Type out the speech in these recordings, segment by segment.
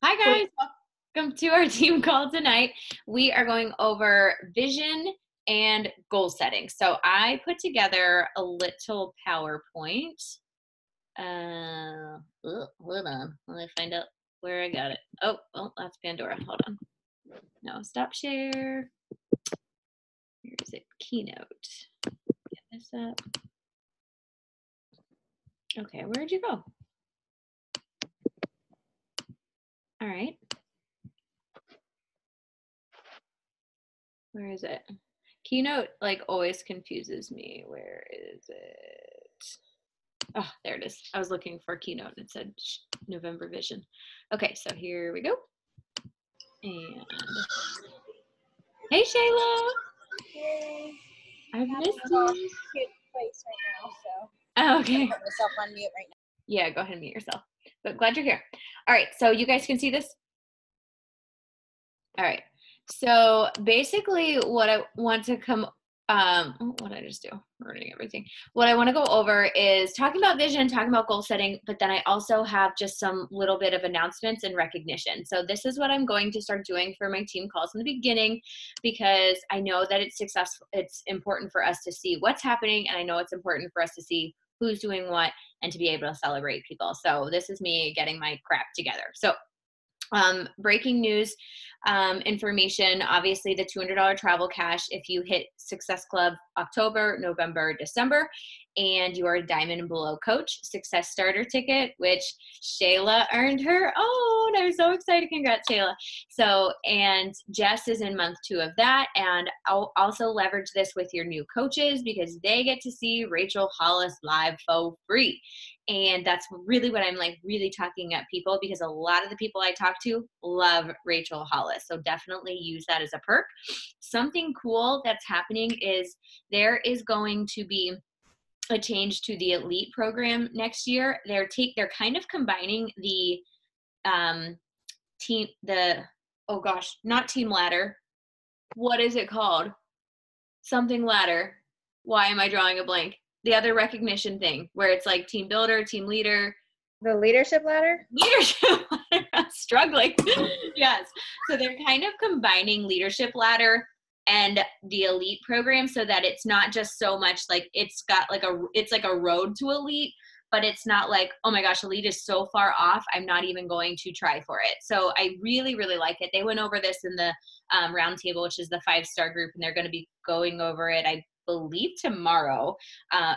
Hi guys, welcome to our team call tonight. We are going over vision and goal setting. So I put together a little PowerPoint. Hold on, let me find out where I got it. Oh, that's Pandora. Hold on. No, stop share. Here is it, Keynote. Get this up. Okay, where'd you go? All right. Where is it? Keynote like always confuses me. Where is it? Oh, there it is. I was looking for Keynote and it said November Vision. Okay, so here we go. And hey, Shayla. Hey. I've missed I'm in a you. cute place right now, so Oh, okay. I'll put myself on mute right now. Yeah, go ahead and mute yourself. But glad you're here. All right, so you guys can see this? All right. So basically what I want to what did I just do? Ruining everything. What I want to go over is talking about vision, talking about goal setting, but then I also have just some little bit of announcements and recognition. So this is what I'm going to start doing for my team calls in the beginning, because I know that it's successful. It's important for us to see what's happening, and I know it's important for us to see who's doing what and to be able to celebrate people. So this is me getting my crap together. So breaking news information, obviously the $200 travel cash if you hit Success Club October, November, December, and you are a diamond and below coach. Success starter ticket, which Shayla earned her own. I'm so excited. Congrats, Shayla. So, and Jess is in month 2 of that. And I'll also leverage this with your new coaches because they get to see Rachel Hollis live for free. And that's really what I'm like really talking at people, because a lot of the people I talk to love Rachel Hollis. So definitely use that as a perk. Something cool that's happening is there is going to be a change to the elite program next year. They're kind of combining the not team ladder. What is it called? Something ladder. Why am I drawing a blank? The other recognition thing where it's like team builder, team leader. The leadership ladder? Leadership ladder. I'm struggling. Yes. So they're kind of combining leadership ladder and the elite program so that it's not just so much like it's like a road to elite, but it's not like, oh my gosh, elite is so far off, I'm not even going to try for it. So I really, really like it. They went over this in the roundtable, which is the 5-star group, and they're going to be going over it, I believe, tomorrow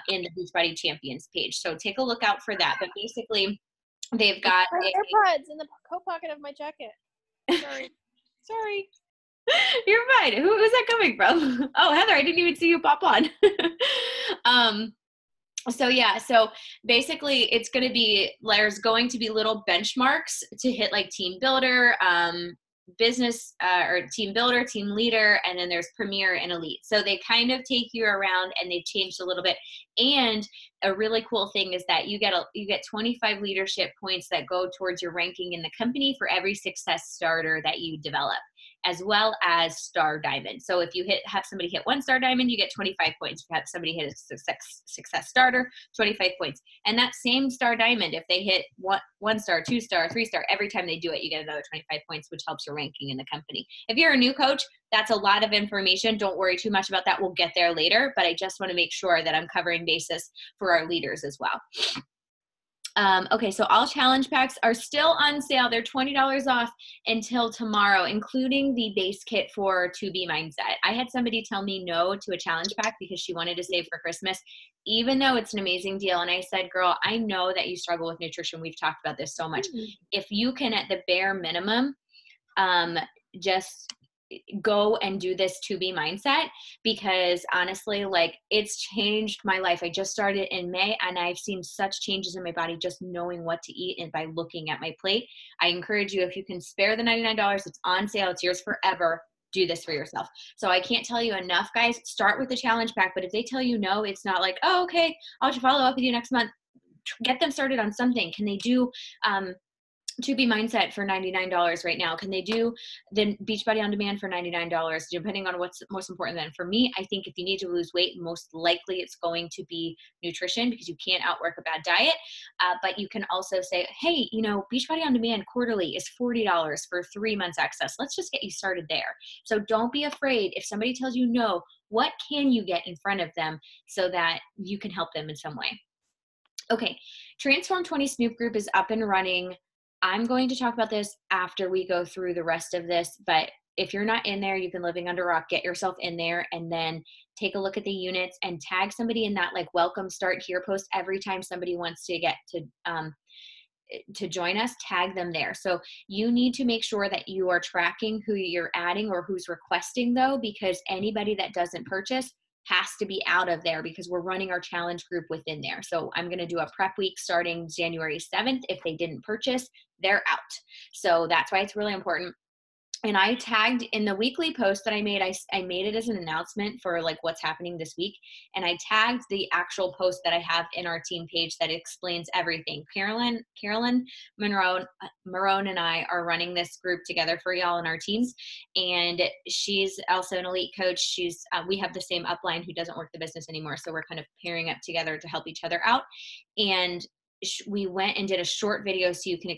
in the Beachbody Champions page. So take a look out for that. But basically, they've got AirPods in the coat pocket of my jacket. Sorry. You're fine. Who's that coming from? Oh, Heather, I didn't even see you pop on. So basically there's going to be little benchmarks to hit, like team builder, business or team builder, team leader, and then there's premier and elite. So they kind of take you around and they've changed a little bit. And a really cool thing is that you get 25 leadership points that go towards your ranking in the company for every success starter that you develop, as well as star diamond. So if you have somebody hit 1-star diamond, you get 25 points. If you have somebody hit a success starter, 25 points. And that same star diamond, if they hit 1-star, 2-star, 3-star, every time they do it, you get another 25 points, which helps your ranking in the company. If you're a new coach, that's a lot of information. Don't worry too much about that. We'll get there later, but I just want to make sure that I'm covering basis for our leaders as well. Okay, so all challenge packs are still on sale. They're $20 off until tomorrow, including the base kit for 2B Mindset. I had somebody tell me no to a challenge pack because she wanted to save for Christmas, even though it's an amazing deal. And I said, girl, I know that you struggle with nutrition. We've talked about this so much. If you can, at the bare minimum, just go and do this 2B Mindset, because honestly, like, it's changed my life. I just started in May and I've seen such changes in my body just knowing what to eat and by looking at my plate. I encourage you, if you can spare the $99, it's on sale, it's yours forever. Do this for yourself. So I can't tell you enough, guys. Start with the challenge pack, but if they tell you no, it's not like, oh, okay, I'll just follow up with you next month. Get them started on something. Can they do To Be Mindset for $99 right now. Can they do the Beachbody On Demand for $99, depending on what's most important then? For me, I think if you need to lose weight, most likely it's going to be nutrition, because you can't outwork a bad diet. But you can also say, hey, Beachbody On Demand quarterly is $40 for 3 months access. Let's just get you started there. So don't be afraid. If somebody tells you no, what can you get in front of them so that you can help them in some way? Okay, Transform 20 Snoop Group is up and running. I'm going to talk about this after we go through the rest of this, but if you're not in there, you've been living under a rock, get yourself in there and then take a look at the units and tag somebody in that like welcome start here post every time somebody wants to get to join us, tag them there. So you need to make sure that you are tracking who you're adding or who's requesting though, because anybody that doesn't purchase has to be out of there, because we're running our challenge group within there. So I'm going to do a prep week starting January 7th. If they didn't purchase, they're out. So that's why it's really important. And I tagged in the weekly post that I made, I made it as an announcement for like what's happening this week. And I tagged the actual post that I have in our team page that explains everything. Carolyn Marone and I are running this group together for y'all in our teams. And she's also an elite coach. We have the same upline who doesn't work the business anymore. So we're kind of pairing up together to help each other out. And we went and did a short video so you can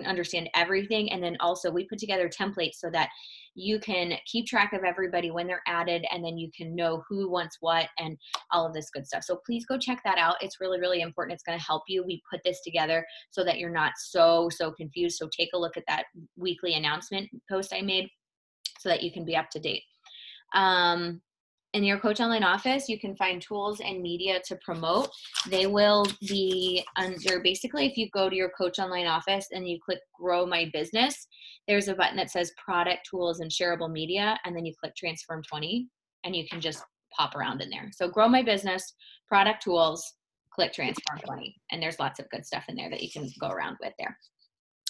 understand everything. And then also we put together templates so that you can keep track of everybody when they're added, and then you can know who wants what and all of this good stuff. So please go check that out. It's really, really important. It's going to help you. We put this together so that you're not so confused. So take a look at that weekly announcement post I made so that you can be up to date. In your Coach Online office, you can find tools and media to promote. They will be under, basically, if you go to your Coach Online office and you click Grow My Business, there's a button that says Product, Tools, and Shareable Media, and then you click Transform 20, and you can just pop around in there. So Grow My Business, Product, Tools, click Transform 20, and there's lots of good stuff in there that you can go around with there.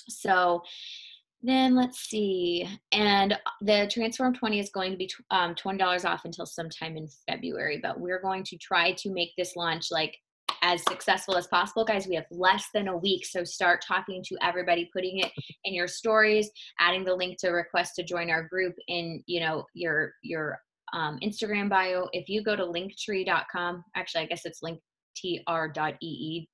So then let's see, and the Transform 20 is going to be $20 off until sometime in February, but we're going to try to make this launch like as successful as possible. Guys, we have less than a week, so start talking to everybody, putting it in your stories, adding the link to request to join our group in your Instagram bio. If you go to linktree.com, actually I guess it's linktr.ee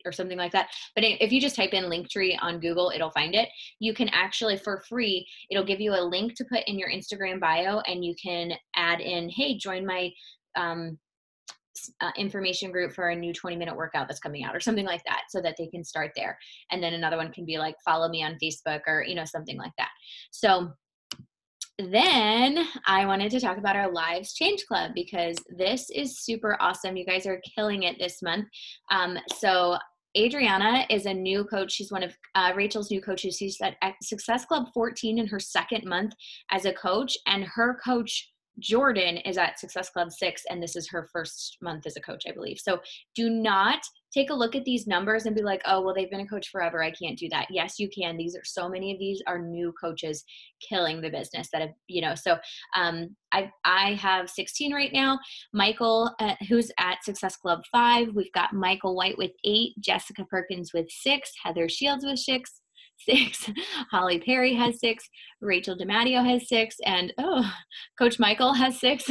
or something like that. But if you just type in Linktree on Google, it'll find it. You can actually, for free, it'll give you a link to put in your Instagram bio, and you can add in, hey, join my information group for a new 20-minute workout that's coming out, or something like that, so that they can start there. And then another one can be like, follow me on Facebook, or something like that. So then I wanted to talk about our Lives Change Club, because this is super awesome. You guys are killing it this month. So Adriana is a new coach. She's one of Rachel's new coaches. She's at Success Club 14 in her second month as a coach, and her coach Jordan is at Success Club 6, and this is her first month as a coach, I believe. So do not take a look at these numbers and be like, oh, well, they've been a coach forever, I can't do that. Yes, you can. So many of these are new coaches killing the business that have, so I have 16 right now. Michael, who's at Success Club 5. We've got Michael White with 8, Jessica Perkins with 6, Heather Shields with 6, Holly Perry has 6, Rachel DiMatteo has 6, and Coach Michael has 6.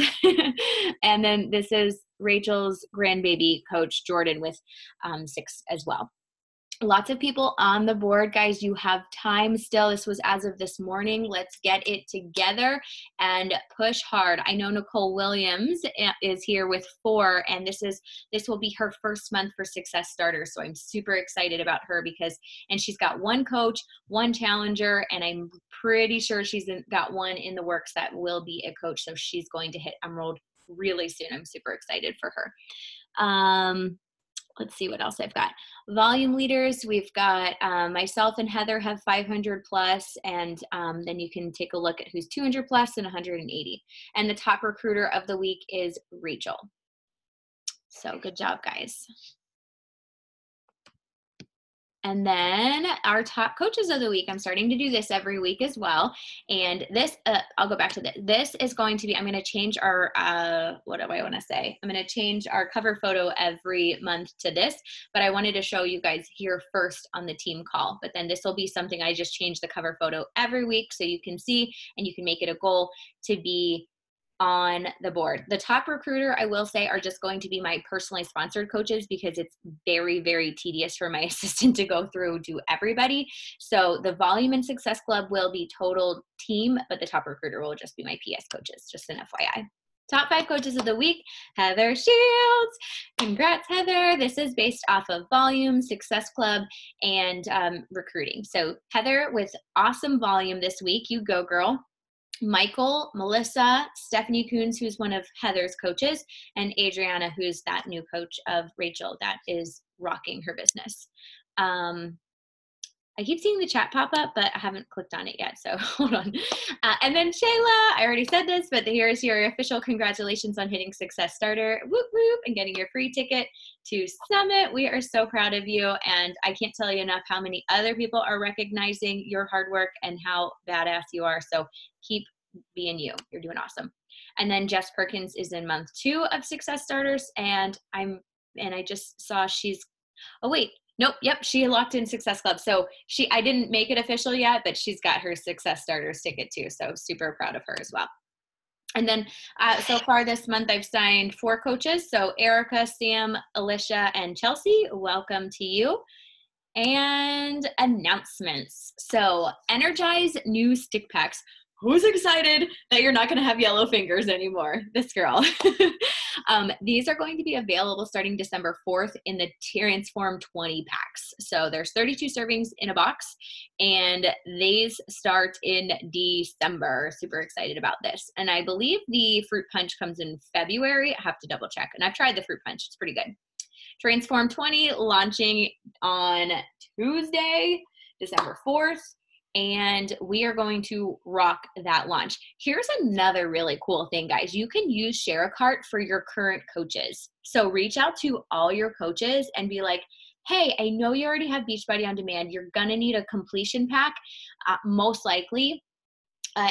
And then this is Rachel's grandbaby coach Jordan with 6 as well. Lots of people on the board, guys. You have time still. This was as of this morning. Let's get it together and push hard. I know Nicole Williams is here with 4, and this will be her first month for Success Starters. So I'm super excited about her and she's got 1 coach, 1 challenger, and I'm pretty sure she's got 1 in the works that will be a coach. So she's going to hit Emerald really soon. I'm super excited for her. Let's see what else I've got. Volume leaders, we've got myself and Heather have 500 plus, and then you can take a look at who's 200 plus and 180. And the top recruiter of the week is Rachel. So good job, guys. And then our top coaches of the week, I'm starting to do this every week as well. And this, I'll go back to this. This is going to be, I'm going to change our, what do I want to say? I'm going to change our cover photo every month to this, but I wanted to show you guys here first on the team call. But then this will be something I just change the cover photo every week so you can see, and you can make it a goal to be on the board. The top recruiter, I will say, are just going to be my personally sponsored coaches because it's very, very tedious for my assistant to go through to everybody. So the Volume and Success Club will be total team, but the top recruiter will just be my PS coaches, just an FYI. Top 5 coaches of the week, Heather Shields. Congrats, Heather. This is based off of Volume, Success Club, and recruiting. So Heather with awesome volume this week. You go, girl. Michael, Melissa, Stephanie Coons, who's one of Heather's coaches, and Adriana, who's that new coach of Rachel that is rocking her business. I keep seeing the chat pop up, but I haven't clicked on it yet, so hold on. And then Shayla, I already said this, but here's your official congratulations on hitting Success Starter, whoop whoop, and getting your free ticket to Summit. We are so proud of you, and I can't tell you enough how many other people are recognizing your hard work and how badass you are, so keep being you. You're doing awesome. And then Jess Perkins is in month 2 of Success Starters, and I just saw she's, oh wait, nope, yep, she locked in Success Club. So I didn't make it official yet, but she's got her Success Starters ticket too. So super proud of her as well. And then so far this month, I've signed 4 coaches. So Erica, Sam, Alicia, and Chelsea, welcome to you. And announcements. So Energize new stick packs. Who's excited that you're not going to have yellow fingers anymore? This girl. These are going to be available starting December 4th in the Transform 20 packs. So there's 32 servings in a box, and these start in December. Super excited about this. And I believe the fruit punch comes in February. I have to double check. And I've tried the fruit punch. It's pretty good. Transform 20 launching on Tuesday, December 4th. And we are going to rock that launch. Here's another really cool thing, guys. You can use Share a Cart for your current coaches. So reach out to all your coaches and be like, hey, I know you already have Beachbody On Demand. You're going to need a completion pack, most likely.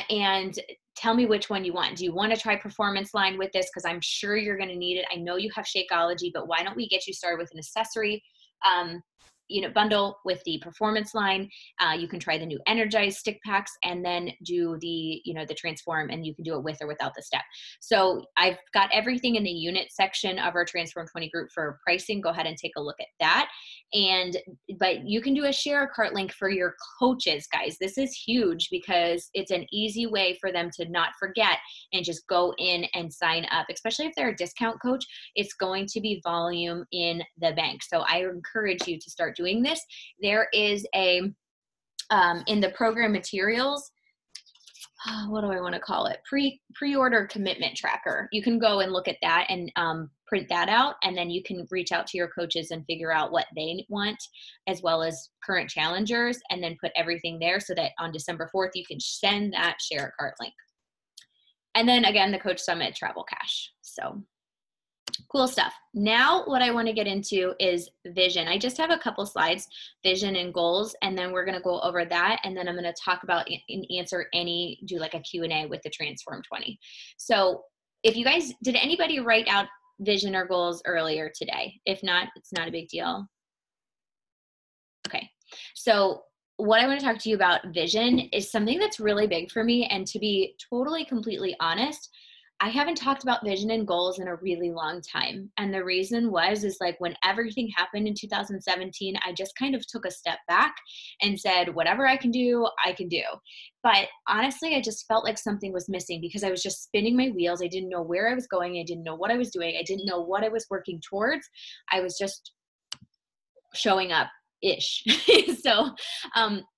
And tell me which one you want. Do you want to try Performance Line with this? Because I'm sure you're going to need it. I know you have Shakeology, but why don't we get you started with an accessory bundle with the Performance Line. You can try the new Energize stick packs and then do the Transform, and you can do it with or without the step. So I've got everything in the unit section of our Transform 20 group for pricing. Go ahead and take a look at that. But you can do a Share a Cart link for your coaches, guys. This is huge because it's an easy way for them to not forget and just go in and sign up, especially if they're a discount coach. It's going to be volume in the bank. So I encourage you to start doing this. There is a, in the program materials, what do I want to call it? Pre-order commitment tracker. You can go and look at that and print that out, and then you can reach out to your coaches and figure out what they want, as well as current challengers, and then put everything there so that on December 4th, you can send that Share a Cart link. And then again, the Coach Summit Travel Cash. So cool stuff. Now what I want to get into is vision. I just have a couple slides, vision and goals, and then we're going to go over that. And then I'm going to talk about and answer do like a Q&A with the Transform 20. So if you guys, did anybody write out vision or goals earlier today? If not, it's not a big deal. Okay. So what I want to talk to you about vision is something that's really big for me. And to be totally, completely honest, I haven't talked about vision and goals in a really long time. And the reason is like when everything happened in 2017, I just kind of took a step back and said, whatever I can do, I can do. But honestly, I just felt like something was missing because I was just spinning my wheels. I didn't know where I was going. I didn't know what I was doing. I didn't know what I was working towards. I was just showing up. Ish. So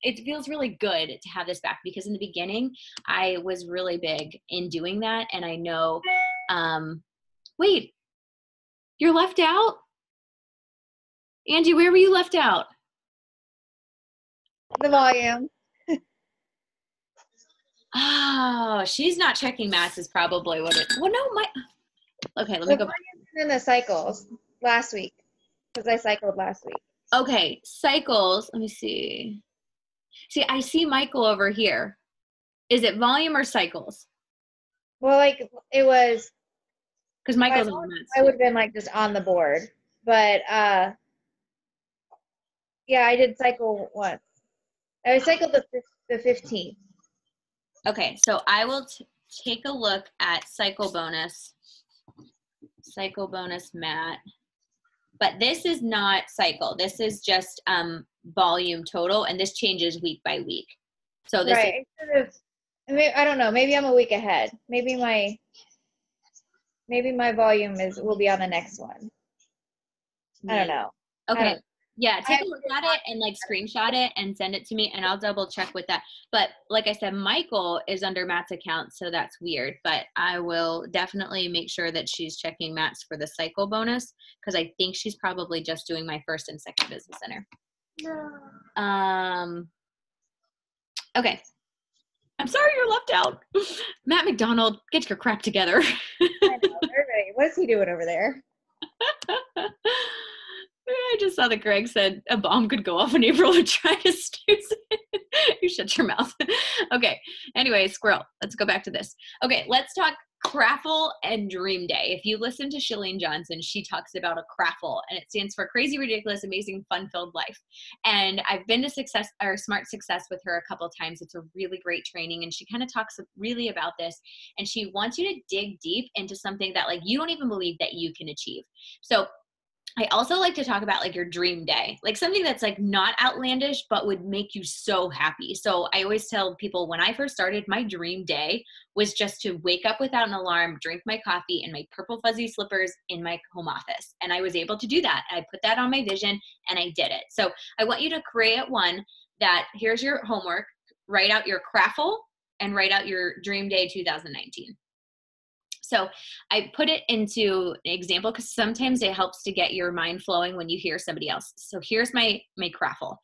it feels really good to have this back because in the beginning I was really big in doing that, and I know wait, you're left out? Angie, where were you left out? The volume. Oh, she's not checking maths is probably what it, well no, okay, let me go back. In the cycles last week because I cycled last week. Okay, cycles. Let me see. See, I see Michael over here. Is it volume or cycles? Well, like it was, Because if Michael's in the maths I too. would have been like just on the board. But yeah, I did cycle once. I cycled the 15th. Okay, so I will take a look at cycle bonus Matt. But this is not cycle. This is just volume total, and this changes week by week. So this Right. I don't know. Maybe I'm a week ahead. Maybe my volume will be on the next one. I don't know. Okay. Yeah, take a look at it and like screenshot it and send it to me, and I'll double check with that. But like I said, Michael is under Matt's account, so that's weird. But I will definitely make sure that she's checking Matt's for the cycle bonus, because I think she's probably just doing my first and second business center. No. Okay. I'm sorry you're left out. Matt McDonald, get your crap together. I know. What is he doing over there? I just saw that Greg said a bomb could go off in April to try to snooze it. You shut your mouth. Okay. Anyway, squirrel. Let's go back to this. Okay, let's talk Craffle and Dream Day. If you listen to Chalene Johnson, she talks about a Craffle, and it stands for Crazy, Ridiculous, Amazing, Fun-Filled Life. And I've been to Smart Success with her a couple of times. It's a really great training, and she kind of talks really about this. And she wants you to dig deep into something that like you don't even believe that you can achieve. So I also like to talk about like your dream day, like something that's like not outlandish, but would make you so happy. So I always tell people when I first started, my dream day was just to wake up without an alarm, drink my coffee in my purple fuzzy slippers in my home office. And I was able to do that. I put that on my vision and I did it. So I want you to create one that here's your homework, write out your Craffle and write out your dream day 2019. So I put it into an example because sometimes it helps to get your mind flowing when you hear somebody else. So here's my Craffle.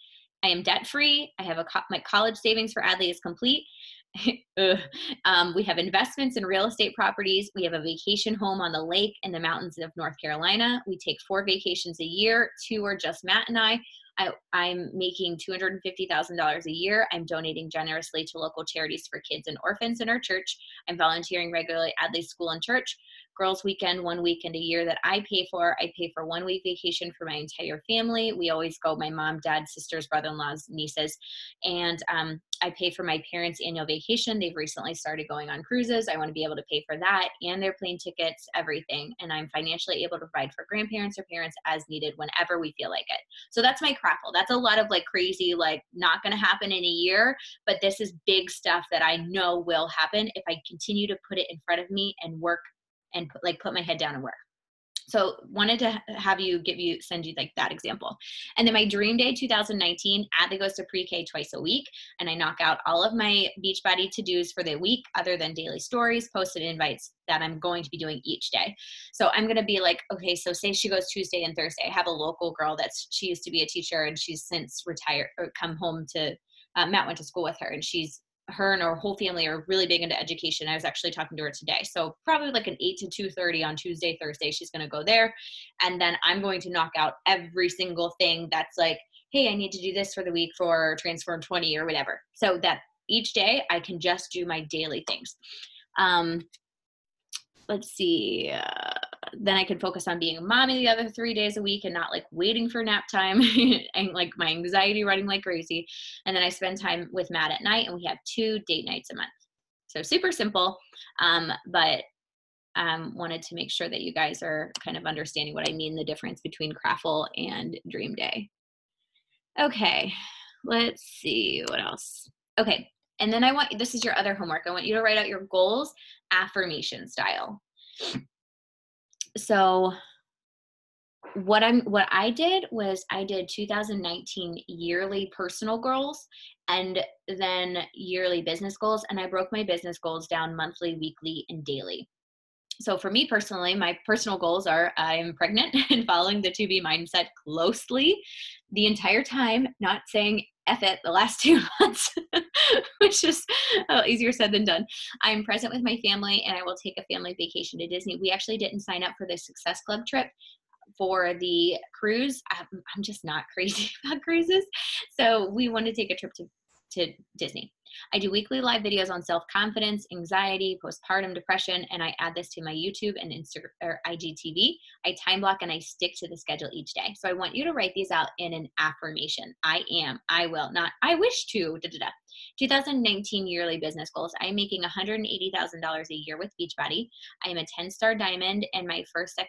I am debt free. I have my college savings for Adley is complete. We have investments in real estate properties. We have a vacation home on the lake in the mountains of North Carolina. We take 4 vacations a year. 2 are just Matt and I. I'm making $250,000 a year. I'm donating generously to local charities for kids and orphans in our church. I'm volunteering regularly at Adley School and Church. Girls Weekend, 1 weekend a year that I pay for. I pay for 1 week vacation for my entire family. We always go, my mom, dad, sisters, brother-in-laws, nieces. And I pay for my parents' annual vacation. They've recently started going on cruises. I want to be able to pay for that and their plane tickets, everything. And I'm financially able to provide for grandparents or parents as needed whenever we feel like it. So that's my Craffle. That's a lot of like crazy, like not going to happen in a year, but this is big stuff that I know will happen if I continue to put it in front of me and work and put my head down and work. So wanted to have send you like that example. And then my dream day 2019, Adley goes to pre-K twice a week, and I knock out all of my Beachbody to-dos for the week other than daily stories, posted invites that I'm going to be doing each day. So I'm going to be like, okay, so say she goes Tuesday and Thursday. I have a local girl she used to be a teacher and she's since retired or come home to, Matt went to school with her, and her and her whole family are really big into education. I was actually talking to her today. So probably like an 8 to 2:30 on Tuesday, Thursday, she's going to go there. And then I'm going to knock out every single thing that's like, hey, I need to do this for the week for Transform 20 or whatever. So that each day I can just do my daily things. Let's see. Then I can focus on being a mommy the other 3 days a week and not like waiting for nap time and like my anxiety running like crazy. And then I spend time with Matt at night, and we have 2 date nights a month. So super simple, but wanted to make sure that you guys are kind of understanding what I mean, the difference between Craffle and Dream Day. Okay, let's see what else. Okay, and then this is your other homework. I want you to write out your goals, affirmation style. So what I did was I did 2019 yearly personal goals and then yearly business goals. And I broke my business goals down monthly, weekly, and daily. So for me personally, my personal goals are I am pregnant and following the 2B mindset closely the entire time, not saying F it the last 2 months, which is easier said than done. I'm present with my family, and I will take a family vacation to Disney. We actually didn't sign up for the Success Club trip. for the cruise, I'm just not crazy about cruises. So we want to take a trip to Disney. I do weekly live videos on self-confidence, anxiety, postpartum depression, and I add this to my YouTube and Instagram or IGTV. I time block and I stick to the schedule each day. So I want you to write these out in an affirmation. I am, I will, not I wish to, 2019 yearly business goals. I am making $180,000 a year with Beachbody. I am a 10-star diamond in my first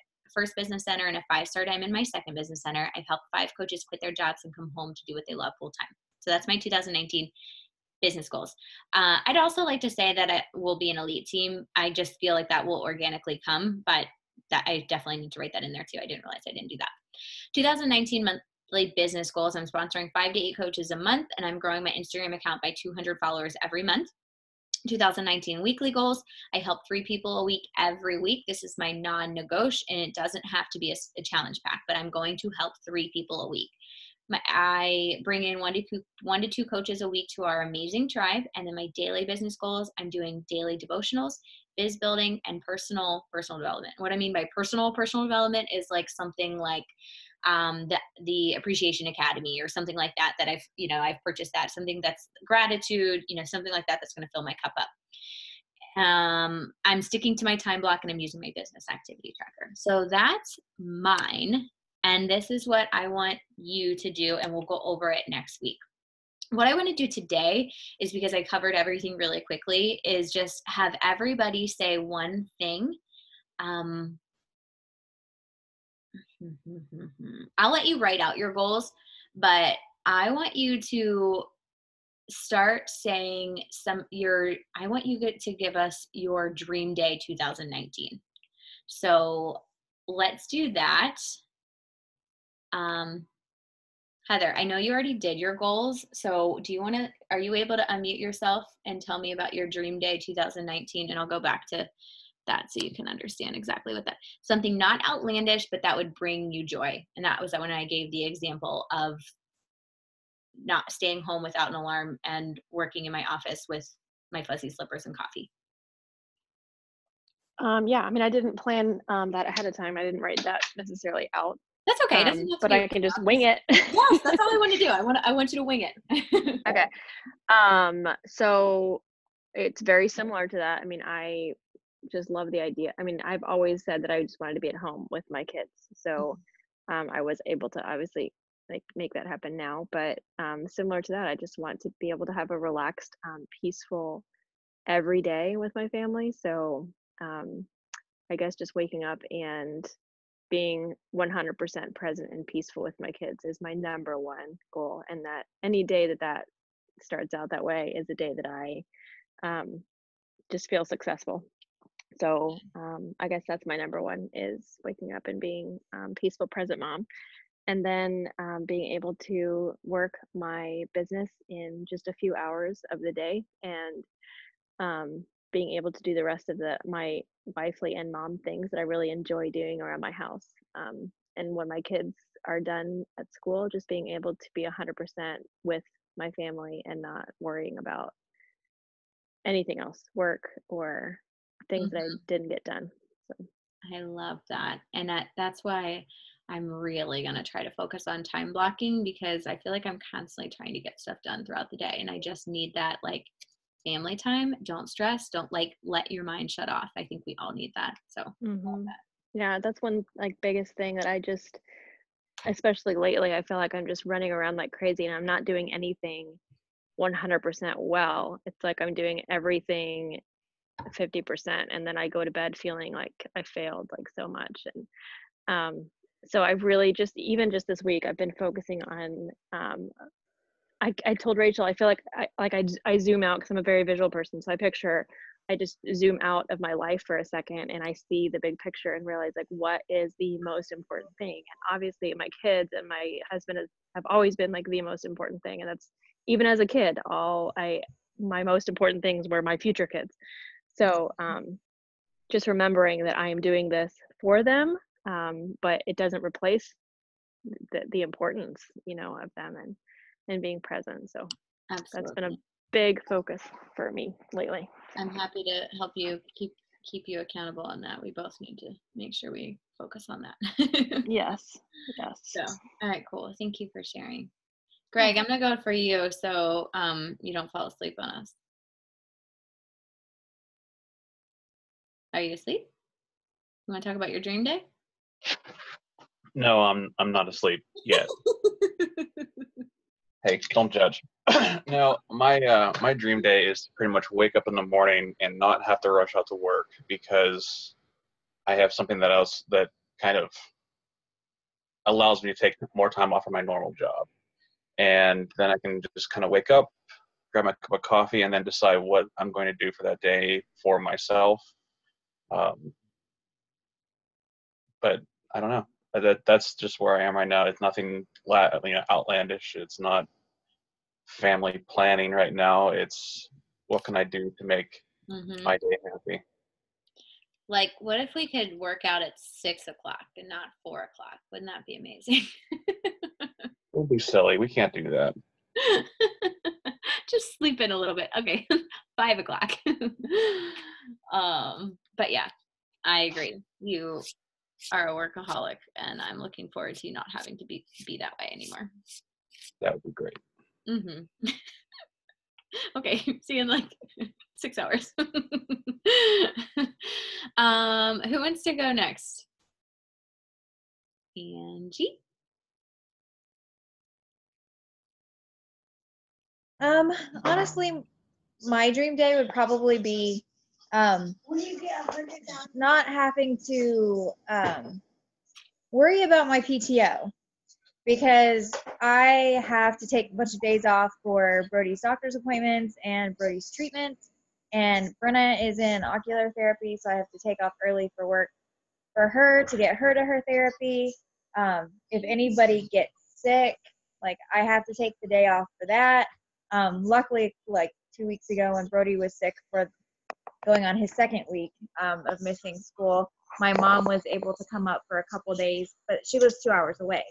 business center and a 5-star diamond in my second business center. I've helped 5 coaches quit their jobs and come home to do what they love full time. So that's my 2019 business goals. I'd also like to say that it will be an elite team. I just feel like that will organically come, but that I definitely need to write that in there too. I didn't realize I didn't do that. 2019 monthly business goals. I'm sponsoring 5 to 8 coaches a month, and I'm growing my Instagram account by 200 followers every month. 2019 weekly goals. I help 3 people a week every week. This is my non-negotiable, and it doesn't have to be a challenge pack, but I'm going to help 3 people a week. I bring in 1 to 2 coaches a week to our amazing tribe. And then my daily business goals, I'm doing daily devotionals, biz building, and personal development. What I mean by personal development is like something like the Appreciation Academy or something like that I've purchased that, something that's gratitude, something like that that's going to fill my cup up. I'm sticking to my time block and I'm using my business activity tracker. So that's mine. And this is what I want you to do, and we'll go over it next week. What I want to do today is, because I covered everything really quickly, is just have everybody say one thing. I'll let you write out your goals, but I want you to start saying I want you to give us your dream day 2019. So let's do that. Heather, I know you already did your goals. So are you able to unmute yourself and tell me about your dream day 2019? And I'll go back to that so you can understand exactly what something not outlandish, but that would bring you joy. And that was when I gave the example of not staying home without an alarm and working in my office with my fuzzy slippers and coffee. Yeah, I mean, I didn't plan that ahead of time. I didn't write that necessarily out. That's okay. It doesn't have to but be I can just wing it. Yes, that's all I want to do. I want you to wing it. Okay. So it's very similar to that. I mean, I just love the idea. I mean, I've always said that I just wanted to be at home with my kids. So I was able to obviously make that happen now. But similar to that, I just want to be able to have a relaxed, peaceful every day with my family. So I guess just waking up and being 100% present and peaceful with my kids is my number one goal. And that any day that starts out that way is a day that I just feel successful. So I guess that's my number one, is waking up and being peaceful, present mom. And then being able to work my business in just a few hours of the day, and being able to do the rest of my wifely and mom things that I really enjoy doing around my house. And when my kids are done at school, just being able to be 100% with my family and not worrying about anything else, work or things that I didn't get done. So I love that. And that's why I'm really going to try to focus on time blocking, because I feel like I'm constantly trying to get stuff done throughout the day. And I just need that family time. Don't stress. Don't let your mind shut off. I think we all need that. So yeah, that's one biggest thing that I just, especially lately, I feel like I'm just running around like crazy and I'm not doing anything 100% well. It's like I'm doing everything 50%, and then I go to bed feeling like I failed so much. And so I've really just this week I've been focusing on I told Rachel I feel like I zoom out, because I'm a very visual person, so I just zoom out of my life for a second and I see the big picture and realize what is the most important thing. And obviously my kids and my husband have always been the most important thing, and that's even as a kid, my most important things were my future kids. So just remembering that I am doing this for them, but it doesn't replace the importance, of them and being present. So absolutely. That's been a big focus for me lately. I'm happy to help you keep keep you accountable on that. We both need to make sure we focus on that. Yes. So, all right, cool. Thank you for sharing. Greg, I'm gonna go for you so you don't fall asleep on us. Are you asleep? You want to talk about your dream day? No, I'm not asleep yet. Hey, don't judge. No, my dream day is to pretty much wake up in the morning and not have to rush out to work because I have something that kind of allows me to take more time off of my normal job. And then I can just kind of wake up, grab my cup of coffee, and then decide what I'm going to do for that day for myself. But I don't know. That's just where I am right now. It's nothing outlandish. It's not family planning right now. It's what can I do to make my day happy. Like, what if we could work out at 6 o'clock and not 4 o'clock? Wouldn't that be amazing? It'll be silly. We can't do that. Just sleep in a little bit. Okay, 5 o'clock. But yeah, I agree. You are a workaholic, and I'm looking forward to you not having to be that way anymore. That would be great. Okay, see you in like 6 hours. Who wants to go next? Angie? Honestly, my dream day would probably be not having to worry about my PTO, because I have to take a bunch of days off for Brody's doctor's appointments and Brody's treatments, and Brenna is in ocular therapy, so I have to take off early for work for her to get her to her therapy. If anybody gets sick, like, I have to take the day off for that. Luckily, like 2 weeks ago when Brody was sick for going on his second week of missing school, my mom was able to come up for a couple days, but she lives 2 hours away.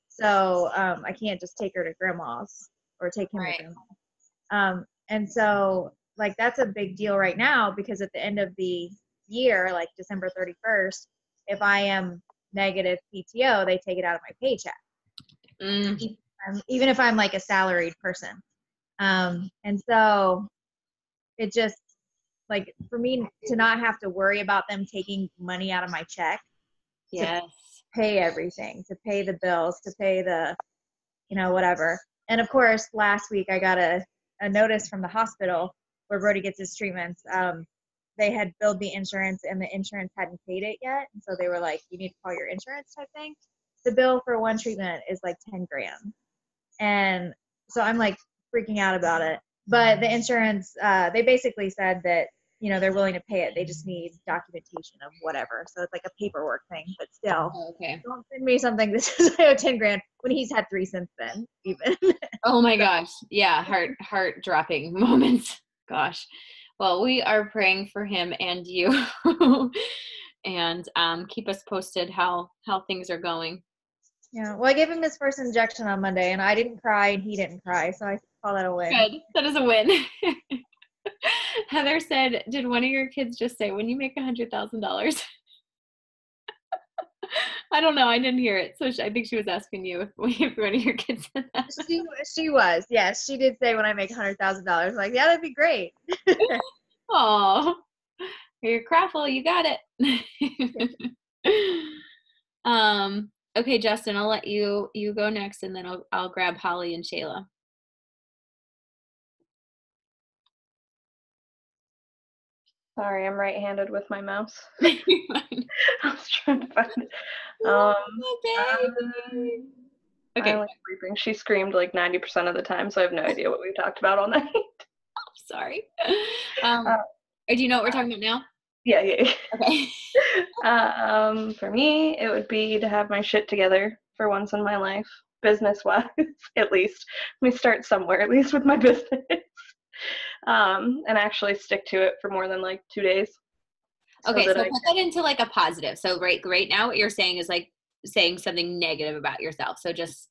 So I can't just take her to grandma's or take him to grandma's. And so, like, that's a big deal right now, because at the end of the year, like December 31st, if I am negative PTO, they take it out of my paycheck. Even if I'm like a salaried person. And so it just, like, for me to not have to worry about them taking money out of my check. Yes. To pay everything, to pay the bills, to pay the, whatever. And of course, last week I got a notice from the hospital where Brody gets his treatments. They had billed the insurance and the insurance hadn't paid it yet. And so they were like, you need to call your insurance type thing. The bill for one treatment is like 10 grand. And so I'm like freaking out about it. But the insurance, they basically said that, they're willing to pay it. They just need documentation of whatever. So it's like a paperwork thing, but still. Oh, okay. Don't send me something that says I owe 10 grand when he's had 3 since then, even. Oh my gosh. Yeah. Heart dropping moments. Gosh. Well, we are praying for him and you. And keep us posted how things are going. Yeah. Well, I gave him his first injection on Monday, and I didn't cry and he didn't cry. So I call that a win. Good. That is a win. Heather said, did one of your kids just say, when you make $100,000? I don't know. I didn't hear it. So I think she was asking you if one of your kids said that. She was. Yes, she did say when I make $100,000. Like, yeah, that'd be great. Oh, you're craftful. You got it. Okay, Justin, I'll let you go next, and then I'll grab Holly and Shayla. Sorry, I'm right-handed with my mouse. I was trying to find it. Okay. I like sleeping. She screamed like 90% of the time, so I have no idea what we've talked about all night. Sorry. Do you know what we're talking about now? Yeah. Okay. For me, it would be to have my shit together for once in my life, business-wise, at least. Let me start somewhere, at least with my business. And actually stick to it for more than like 2 days. Okay, so put that into like a positive. So right now what you're saying is like saying something negative about yourself. So just,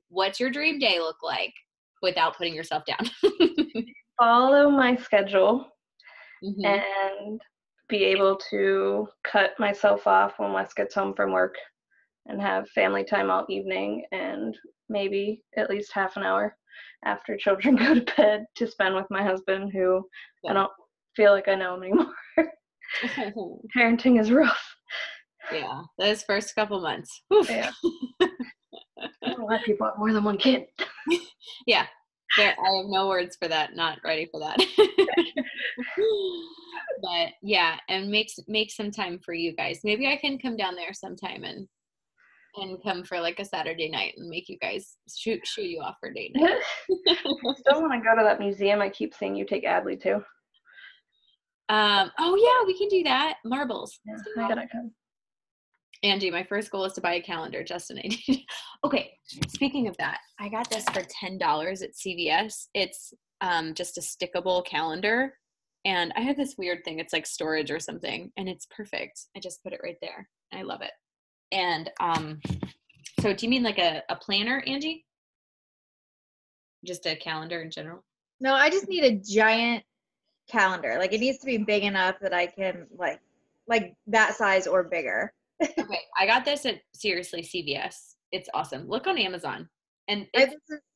what's your dream day look like without putting yourself down? Follow my schedule and be able to cut myself off when Wes gets home from work and have family time all evening, and maybe at least half an hour after children go to bed to spend with my husband, who I don't feel like I know him anymore. Parenting is rough. Yeah, those first couple months. Oof. Yeah. I don't know why people have more than one kid. Yeah, I have no words for that. Not ready for that. But yeah, and make some time for you guys. Maybe I can come down there sometime and come for like a Saturday night and make you guys shoot you off for date night. I still want to go to that museum I keep seeing you take Adley to. Oh yeah, we can do that. Marbles. Yeah, I gotta come. Angie, my first goal is to buy a calendar. Justin, I did. Okay, speaking of that, I got this for $10 at CVS. It's just a stickable calendar, and I have this weird thing. It's like storage or something, and it's perfect. I just put it right there. I love it. And so do you mean like a planner, Angie? Just a calendar in general? No, I just need a giant calendar. Like, it needs to be big enough that I can like that size or bigger. Okay, I got this at seriously CVS. It's awesome. Look on Amazon. And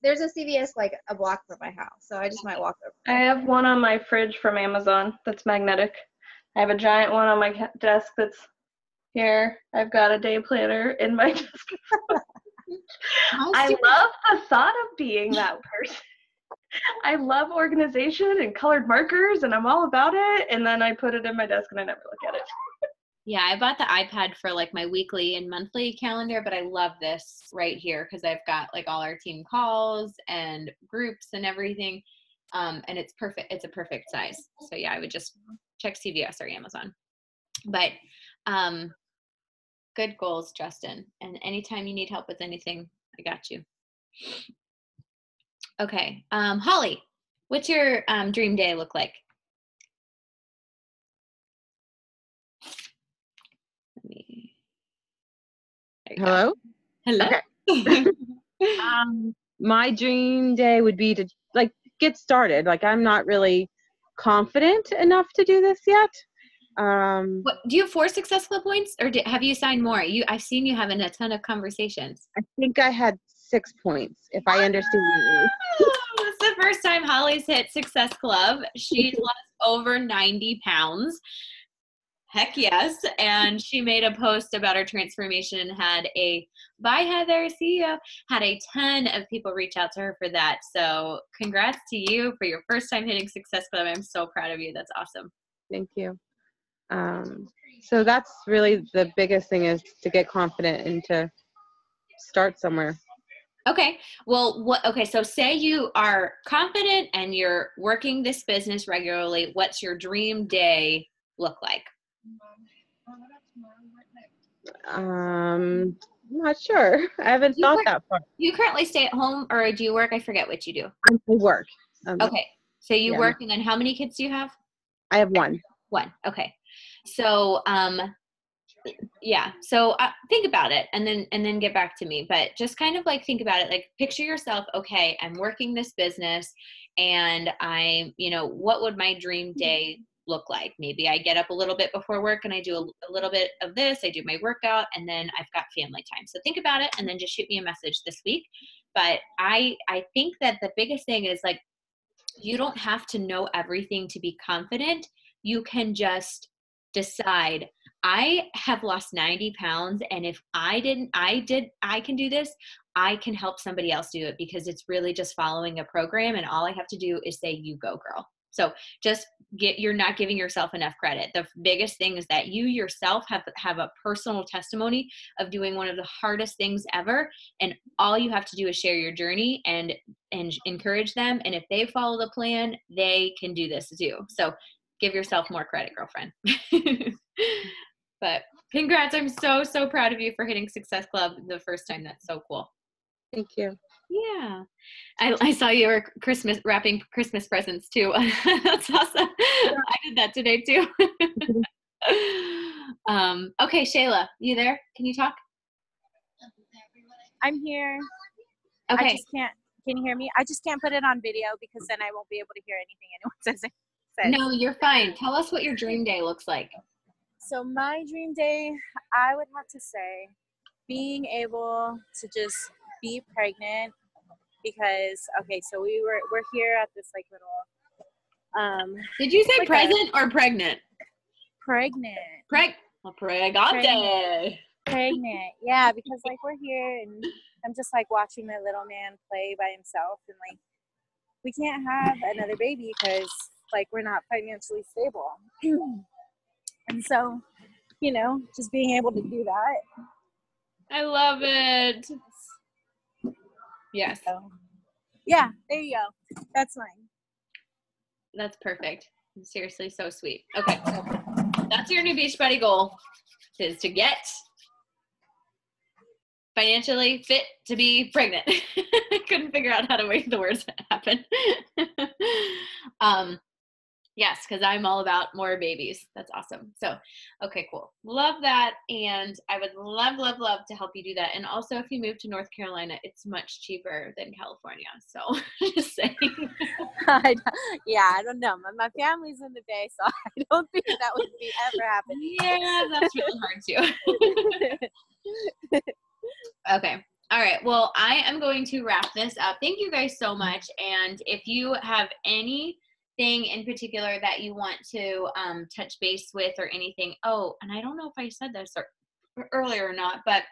there's a CVS like a block from my house, so I just might walk over. I have one on my fridge from Amazon that's magnetic. I have a giant one on my desk that's here. I've got a day planner in my desk. I love the thought of being that person. I love organization and colored markers, and I'm all about it. And then I put it in my desk and I never look at it. Yeah, I bought the iPad for like my weekly and monthly calendar, but I love this right here because I've got like all our team calls and groups and everything. And it's perfect. It's a perfect size. So yeah, I would just check CVS or Amazon. But good goals, Justin. And anytime you need help with anything, I got you. Okay. Holly, what's your dream day look like? Hello? Hello. Okay. My dream day would be to like get started. Like, I'm not really confident enough to do this yet. What, do you have 4 Success Club points, or have you signed more? I've seen you having a ton of conversations. I think I had 6 points, if I understand you. It's the first time Holly's hit Success Club. She's lost over 90 pounds. Heck yes. And she made a post about her transformation and had bye Heather, see you, had a ton of people reach out to her for that. So congrats to you for your first time hitting Success Club. I'm so proud of you. That's awesome. Thank you. So that's really the biggest thing, is to get confident and to start somewhere. Okay. Well, okay. So say you are confident and you're working this business regularly. What's your dream day look like? I'm not sure. I haven't thought that far. You currently stay at home, or do you work? I forget what you do. I work. Okay. So you work, and then how many kids do you have? I have one. One. Okay. So, yeah. So think about it and then get back to me, but just kind of like think about it, like picture yourself. Okay. I'm working this business and what would my dream day look like? Maybe I get up a little bit before work and I do a little bit of this, I do my workout, and then I've got family time. So think about it and then just shoot me a message this week. But I think that the biggest thing is, like, you don't have to know everything to be confident. You can just decide, I have lost 90 pounds. And if I can do this. I can help somebody else do it, because it's really just following a program. And all I have to do is say, you go, girl. So just you're not giving yourself enough credit. The biggest thing is that you yourself have a personal testimony of doing one of the hardest things ever. And all you have to do is share your journey and encourage them. And if they follow the plan, they can do this too. So give yourself more credit, girlfriend. But congrats. I'm so, so proud of you for hitting Success Club the first time. That's so cool. Thank you. Yeah. I saw you were wrapping Christmas presents too. That's awesome. Yeah. I did that today too. Okay, Shayla, you there? Can you talk? I'm here. Okay. I just can't. Can you hear me? I just can't put it on video because then I won't be able to hear anything anyone says. accent. No, you're fine. Tell us what your dream day looks like. So my dream day, I would have to say, being able to just be pregnant, because okay, so we're here at this like little Did you say like present or pregnant? pregnant. Pregante. Pregnant, yeah, because like we're here and I'm just like watching my little man play by himself, and like we can't have another baby because like we're not financially stable. And so, you know, just being able to do that. I love it. Yes. So, yeah, there you go. That's mine. That's perfect. Seriously, so sweet. Okay, so that's your new Beachbody goal, is to get financially fit to be pregnant. Couldn't figure out how to make the words happen. Yes, because I'm all about more babies. That's awesome. So, okay, cool. Love that. And I would love, love, love to help you do that. And also, if you move to North Carolina, it's much cheaper than California. So, just saying. Yeah, I don't know. My family's in the Bay, so I don't think that would be ever happening. Yeah, that's really hard too. Okay. All right. Well, I am going to wrap this up. Thank you guys so much. And if you have anything in particular that you want to touch base with or anything. Oh, and I don't know if I said this earlier or not, but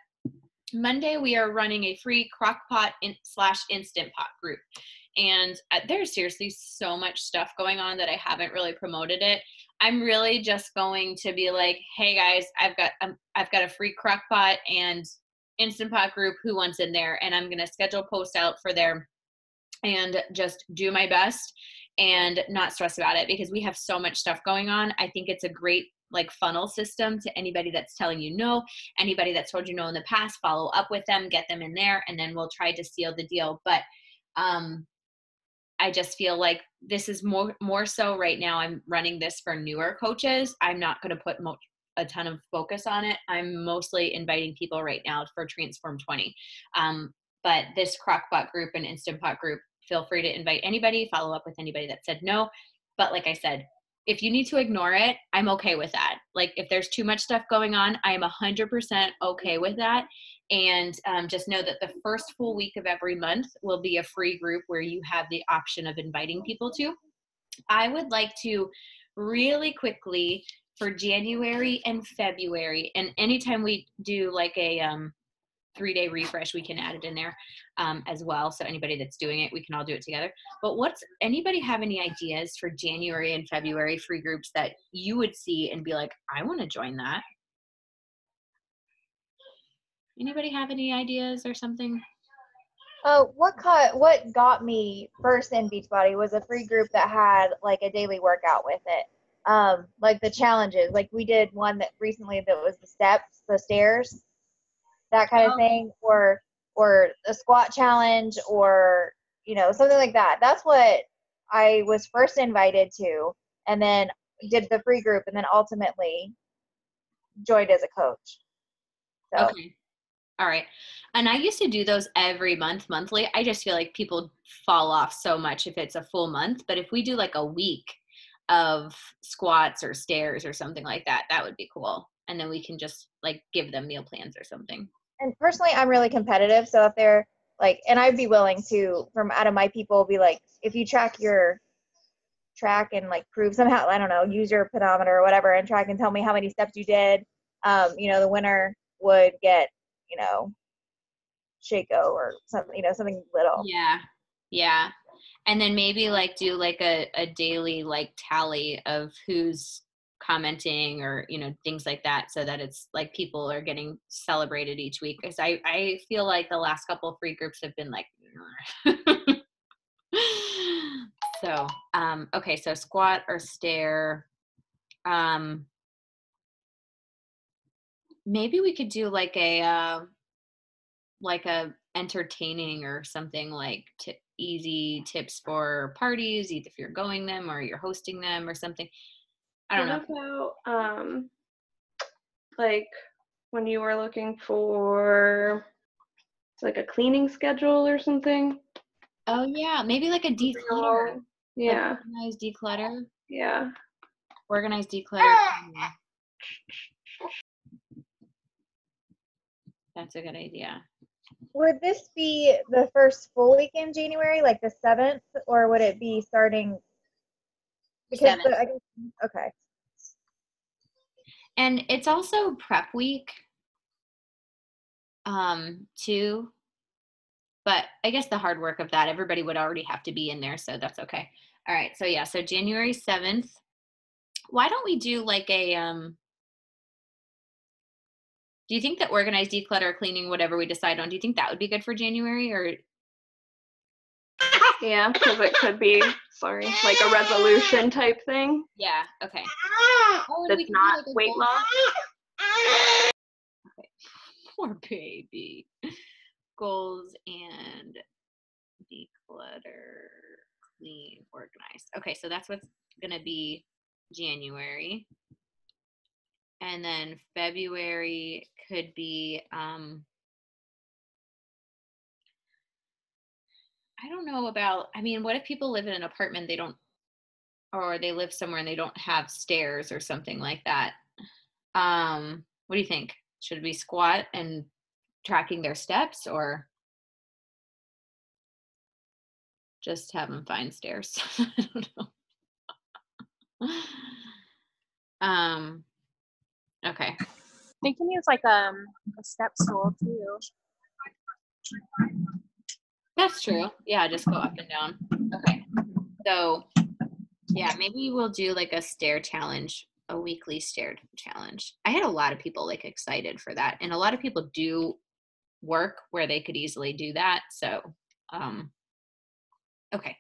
Monday we are running a free Crock-Pot / Instant Pot group. And there's seriously so much stuff going on that I haven't really promoted it. I'm really just going to be like, hey guys, I've got a free Crock-Pot and Instant Pot group. Who wants in there? And I'm going to schedule posts out for there and just do my best and not stress about it, because we have so much stuff going on. I think it's a great like funnel system to anybody that's telling you no, anybody that's told you no in the past, follow up with them, get them in there, and then we'll try to seal the deal. But I just feel like this is more so right now. I'm running this for newer coaches. I'm not going to put a ton of focus on it. I'm mostly inviting people right now for Transform 20. But this Crock-Pot group and Instant Pot group, feel free to invite anybody, follow up with anybody that said no. But like I said, if you need to ignore it, I'm okay with that. Like if there's too much stuff going on, I am 100% okay with that. And just know that the first full week of every month will be a free group where you have the option of inviting people to. I would like to really quickly for January and February, and anytime we do like a 3-day refresh, we can add it in there as well. So anybody that's doing it, we can all do it together. But anybody have any ideas for January and February free groups that you would see and be like, I want to join that? Anybody have any ideas or something? What got me first in Beachbody was a free group that had like a daily workout with it. Like the challenges, like we did one that recently that was the stairs, that kind of thing, or a squat challenge, or something like that. That's what I was first invited to, and then did the free group, and then ultimately joined as a coach. So. Okay. All right. And I used to do those every monthly. I just feel like people fall off so much if it's a full month. But if we do like a week of squats or stairs or something like that, that would be cool. And then we can just like give them meal plans or something. And personally, I'm really competitive. So if they're like, and I'd be willing to, from out of my people, be like, if you track and like prove somehow, I don't know, use your pedometer or whatever and track and tell me how many steps you did, the winner would get, Shaco or something, something little. Yeah. Yeah. And then maybe like do like a daily like tally of who's commenting or, things like that, so that it's like people are getting celebrated each week. Because I feel like the last couple of free groups have been like, so, okay. So squat or stair, maybe we could do like a entertaining or something like easy tips for parties, either if you're going them or you're hosting them or something. I don't know. What about like when you were looking for like a cleaning schedule or something? Oh yeah, maybe like a declutter. Yeah. Like organized declutter. Yeah. Organize, declutter. That's a good idea. Would this be the first full week in January, like the 7th, or would it be starting? Because 7th. Okay. And it's also prep week, too. But I guess the hard work of that, everybody would already have to be in there, so that's okay. All right, so yeah, so January 7th. Why don't we do like a, do you think that organize, declutter, cleaning, whatever we decide on, do you think that would be good for January, or? Yeah, because it could be, like a resolution type thing. Yeah, okay. Oh, That's not weight loss. Okay, poor baby. Goals and declutter, clean, organize. Okay, so that's what's gonna be January. And then February could be, I don't know about, I mean, what if people live in an apartment, or they live somewhere and they don't have stairs or something like that? What do you think? Should we squat and tracking their steps, or just have them find stairs? I don't know. Okay. They can use like a step stool too. That's true. Yeah, just go up and down. Okay. So, yeah, maybe we'll do like a stair challenge, a weekly stair challenge. I had a lot of people like excited for that. And a lot of people do work where they could easily do that. So, okay.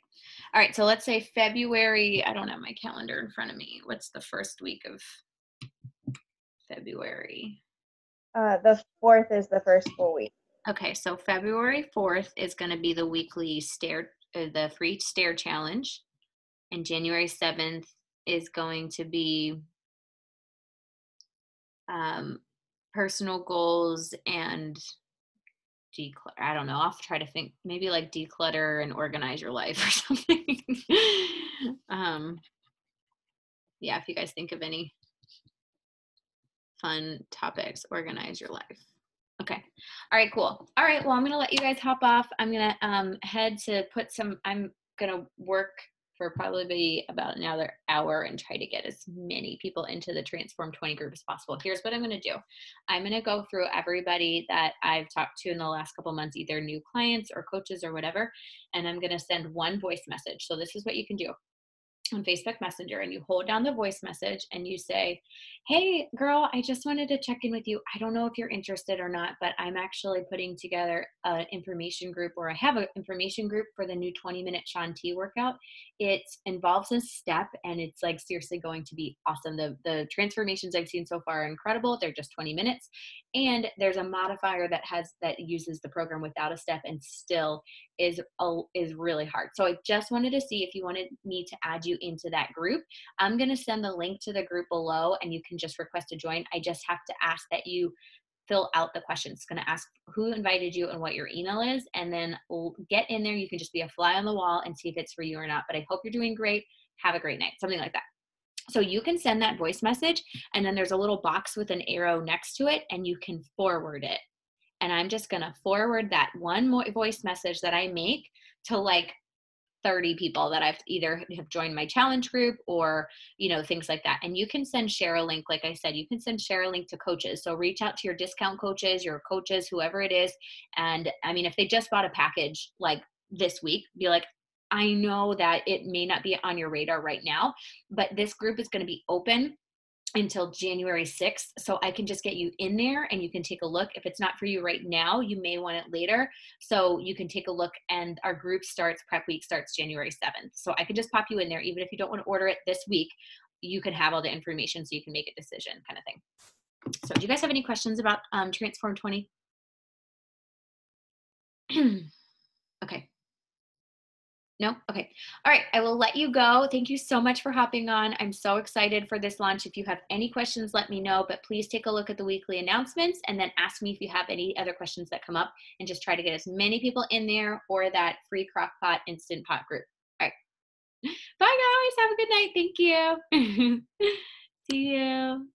All right. So let's say February. I don't have my calendar in front of me. What's the first week of February? The 4th is the first full week. Okay, so February 4th is going to be the weekly the free stair challenge, and January 7th is going to be personal goals and declutter. I don't know. I'll try to think, maybe like declutter and organize your life or something. Yeah, if you guys think of any fun topics, organize your life. Okay. All right, cool. All right. Well, I'm going to let you guys hop off. I'm going to head to I'm going to work for probably about another hour and try to get as many people into the Transform 20 group as possible. Here's what I'm going to do. I'm going to go through everybody that I've talked to in the last couple months, either new clients or coaches or whatever, and I'm going to send one voice message. So this is what you can do on Facebook Messenger, and you hold down the voice message and you say, hey girl, I just wanted to check in with you. I don't know if you're interested or not, but I'm actually putting together an information group, or I have an information group for the new 20-minute Shaun T workout. It involves a step, and it's like seriously going to be awesome. The transformations I've seen so far are incredible. They're just 20 minutes. And there's a modifier that uses the program without a step and still is really hard. So I just wanted to see if you wanted me to add you into that group. I'm going to send the link to the group below, and you can just request to join. I just have to ask that you fill out the questions. It's going to ask who invited you and what your email is, and then get in there. You can just be a fly on the wall and see if it's for you or not. But I hope you're doing great. Have a great night. Something like that. So you can send that voice message, and then there's a little box with an arrow next to it, and you can forward it. And I'm just going to forward that one voice message that I make to like 30 people that I've either have joined my challenge group or, things like that. And you can share a link. Like I said, you can share a link to coaches. So reach out to your discount coaches, your coaches, whoever it is. And I mean, if they just bought a package like this week, be like, I know that it may not be on your radar right now, but this group is going to be open until January 6th. So I can just get you in there and you can take a look. If it's not for you right now, you may want it later. So you can take a look, and our group prep week starts January 7th. So I can just pop you in there. Even if you don't want to order it this week, you can have all the information so you can make a decision, kind of thing. So do you guys have any questions about Transform 20? Okay. No? Okay. All right. I will let you go. Thank you so much for hopping on. I'm so excited for this launch. If you have any questions, let me know, but please take a look at the weekly announcements and then ask me if you have any other questions that come up, and just try to get as many people in there or that free Crock-Pot Instant Pot group. All right. Bye guys. Have a good a good night. Thank you. See you.